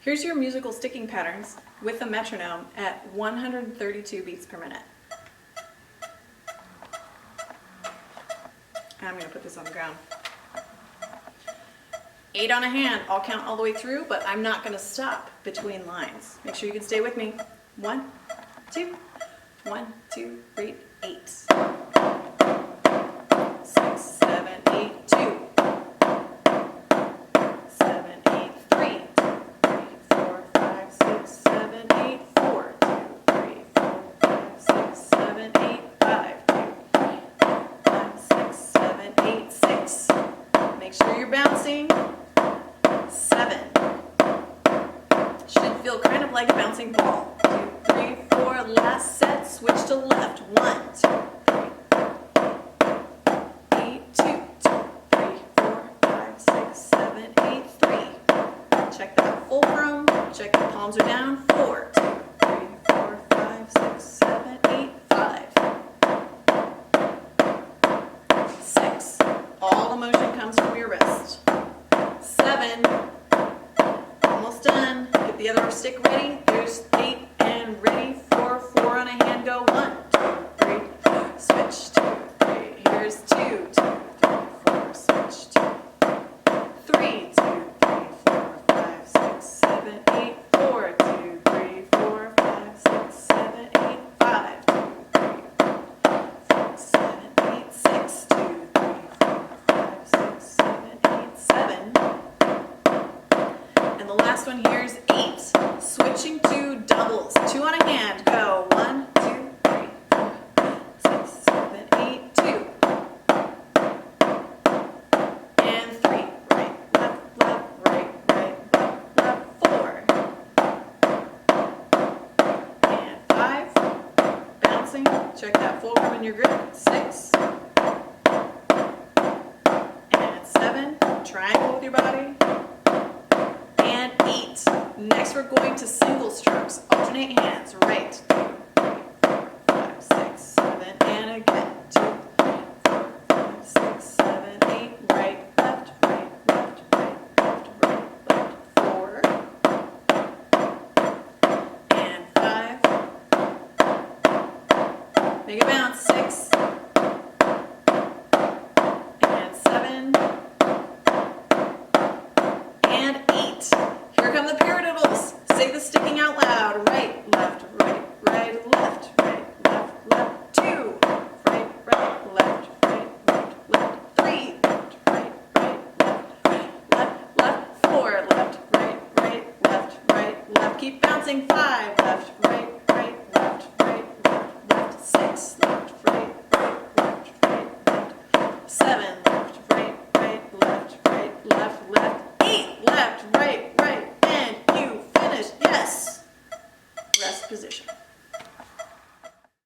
Here's your musical sticking patterns with a metronome at 132 beats per minute. I'm going to put this on the ground. 8 on a hand. I'll count all the way through, but I'm not going to stop between lines. Make sure you can stay with me. 1, 2, 1, 2, 3, 8. 6, 7, 8, 2. 7, 8, 3. 4, 5, 6, 7, 8, 4. 2, 3, 4, 5, 6, 7, 8, 5. 2, 5, 6, 7, 8, 6. Make sure you're bouncing. 7. Should feel kind of like a bouncing ball. 2, 3, 4. Last set. Switch to left. 1, 2, 8, 2, 2, 3, 4, 5, 6, 7, 8, 3. Check that fulcrum. Check the palms are down. 4, 2, 3, 4, 5, 6, 7, 8, 5. 6. All the motion comes from your wrist. 7. Almost done. Get the other stick ready. There's 8 and ready. 4, 4 on a hand. Go 1, 2, 3. Switch 2, 3. Here's 2, 2, 3, 4. Switch 2. 3, 2, 3, 4, 5, 6, 7, 8, 4. 2, 3, 4, 5, 6, 7, 8, 5. 2, 3, 4, 7, 8, 6. 2, 3, 4, 5, 6, 7, 8, 7. And the last one here is 8. Switching to doubles. 2 on a hand. Go 1, 2, 3, 4, 6, 7, 8, 2. And 3. Right, left, right, left, 4. And 5. Bouncing. Check that fulcrum in your grip. 6. And 7. Triangle with your body. And 8. Next we're going to single strokes. Alternate hands. Right, 2, 3, 4, 5, 6, 7, and again. 2, 3, 4, 5, 6, 7, 8. Right, left, right, left, right, left, right, left. 4. And 5. Make it bounce. 6. And 7. And 8. Here come the paradiddles. Say the sticking out loud. Right, left, right, right, left, right, left, left. 2. Right, right, left, right, left, left. 3. Left, right, right, left, right, left, left. 4. Left, right, right, left, right, left. Keep bouncing. 5. Left, right, right, left, right, left, left. 6. Left, right, right, left, right, left. 7. Left, right, right, left, right, left, left. 8. Left, right, right, and you finish. Yes. Rest position.